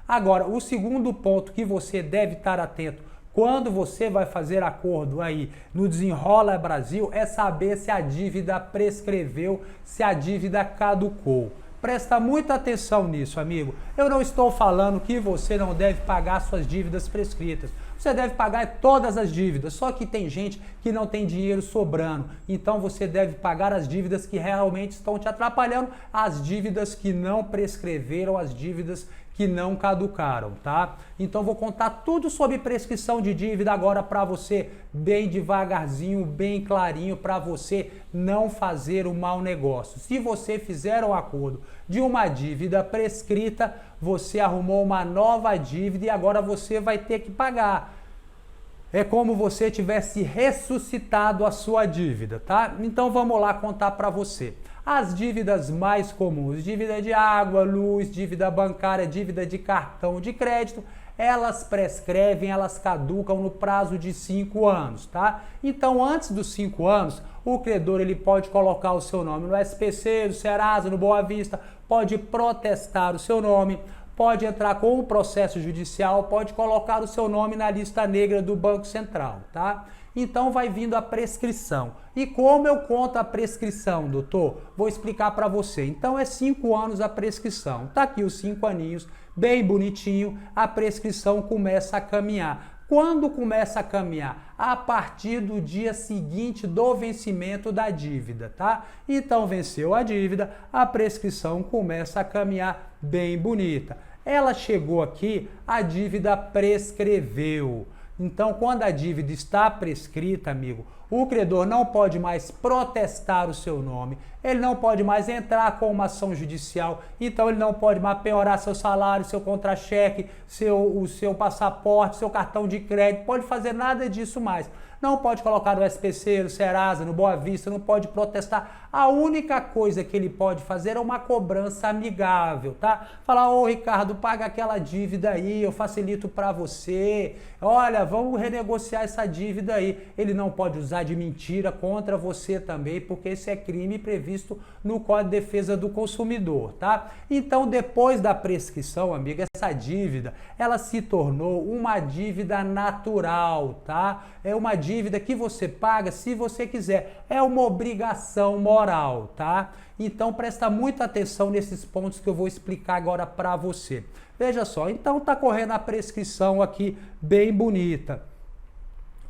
Agora, o segundo ponto que você deve estar atento quando você vai fazer acordo aí no Desenrola Brasil é saber se a dívida prescreveu, se a dívida caducou. Presta muita atenção nisso, amigo. Eu não estou falando que você não deve pagar suas dívidas prescritas. Você deve pagar todas as dívidas, só que tem gente que não tem dinheiro sobrando. Então você deve pagar as dívidas que realmente estão te atrapalhando, as dívidas que não prescreveram, as dívidas que não caducaram, tá? Então vou contar tudo sobre prescrição de dívida agora para você, bem devagarzinho, bem clarinho, para você não fazer um mau negócio. Se você fizer um acordo de uma dívida prescrita, você arrumou uma nova dívida e agora você vai ter que pagar. É como você tivesse ressuscitado a sua dívida, tá? Então vamos lá contar para você. As dívidas mais comuns, dívida de água, luz, dívida bancária, dívida de cartão de crédito, elas prescrevem, elas caducam no prazo de 5 anos, tá? Então, antes dos 5 anos, o credor ele pode colocar o seu nome no SPC, no Serasa, no Boa Vista, pode protestar o seu nome, pode entrar com um processo judicial, pode colocar o seu nome na lista negra do Banco Central, tá? Então vai vindo a prescrição. E como eu conto a prescrição, doutor? Vou explicar para você. Então é 5 anos a prescrição. Tá aqui os 5 aninhos, bem bonitinho, a prescrição começa a caminhar. Quando começa a caminhar? A partir do dia seguinte do vencimento da dívida, tá? Então venceu a dívida, a prescrição começa a caminhar bem bonita. Ela chegou aqui, a dívida prescreveu. Então, quando a dívida está prescrita, amigo, o credor não pode mais protestar o seu nome, ele não pode mais entrar com uma ação judicial, então ele não pode mais penhorar seu salário, seu contra-cheque, o seu passaporte, seu cartão de crédito, pode fazer nada disso mais. Não pode colocar no SPC, no Serasa, no Boa Vista, não pode protestar. A única coisa que ele pode fazer é uma cobrança amigável, tá? Falar, ô Ricardo, paga aquela dívida aí, eu facilito para você. Olha, vamos renegociar essa dívida aí. Ele não pode usar de mentira contra você também, porque isso é crime previsto no Código de Defesa do Consumidor, tá? Então, depois da prescrição, amiga, essa dívida, ela se tornou uma dívida natural, tá? É uma dívida que você paga se você quiser. É uma obrigação moral, tá? Então, presta muita atenção nesses pontos que eu vou explicar agora para você. Veja só, então tá correndo a prescrição aqui bem bonita.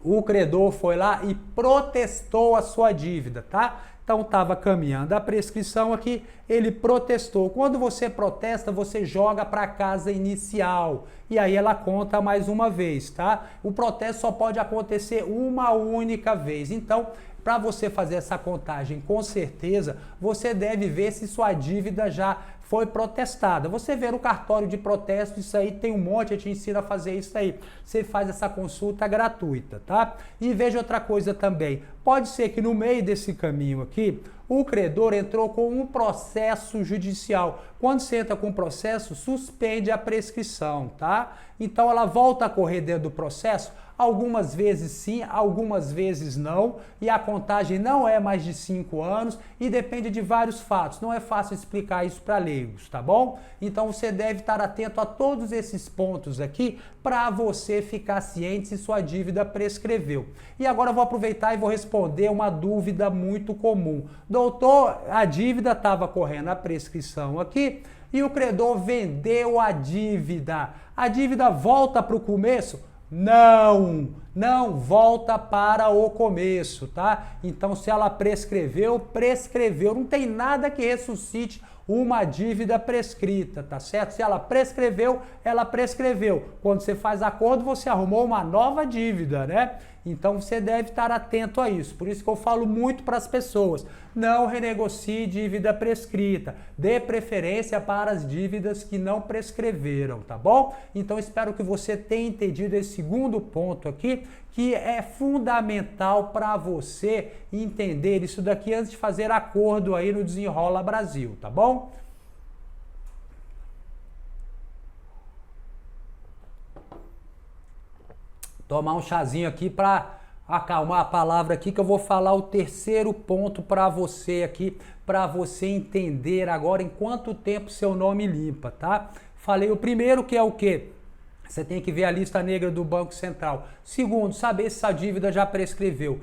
O credor foi lá e protestou a sua dívida, tá? Então estava caminhando a prescrição aqui, ele protestou. Quando você protesta, você joga para a casa inicial e aí ela conta mais uma vez, tá? O protesto só pode acontecer uma única vez. Então, para você fazer essa contagem com certeza, você deve ver se sua dívida já foi protestada. Você vê no cartório de protesto, isso aí tem um monte, eu te ensino a fazer isso aí. Você faz essa consulta gratuita, tá? E veja outra coisa também. Pode ser que no meio desse caminho aqui, o credor entrou com um processo judicial. Quando você entra com um processo, suspende a prescrição, tá? Então ela volta a correr dentro do processo, algumas vezes sim, algumas vezes não, e a contagem não é mais de 5 anos e depende de vários fatos. Não é fácil explicar isso para leigos, tá bom? Então você deve estar atento a todos esses pontos aqui para você ficar ciente se sua dívida prescreveu. E agora eu vou aproveitar e vou responder uma dúvida muito comum. Doutor, a dívida estava correndo a prescrição aqui e o credor vendeu a dívida. A dívida volta para o começo? Não, não volta para o começo, tá? Então, se ela prescreveu, prescreveu. Não tem nada que ressuscite uma dívida prescrita, tá certo? Se ela prescreveu, ela prescreveu. Quando você faz acordo, você arrumou uma nova dívida, né? Então você deve estar atento a isso. Por isso que eu falo muito para as pessoas: não renegocie dívida prescrita. Dê preferência para as dívidas que não prescreveram, tá bom? Então espero que você tenha entendido esse segundo ponto aqui, que é fundamental para você entender isso daqui antes de fazer acordo aí no Desenrola Brasil, tá bom? Tomar um chazinho aqui para acalmar a palavra aqui, que eu vou falar o terceiro ponto para você aqui, para você entender agora em quanto tempo seu nome limpa, tá? Falei o primeiro, que é o quê? Você tem que ver a lista negra do Banco Central. Segundo, saber se a dívida já prescreveu.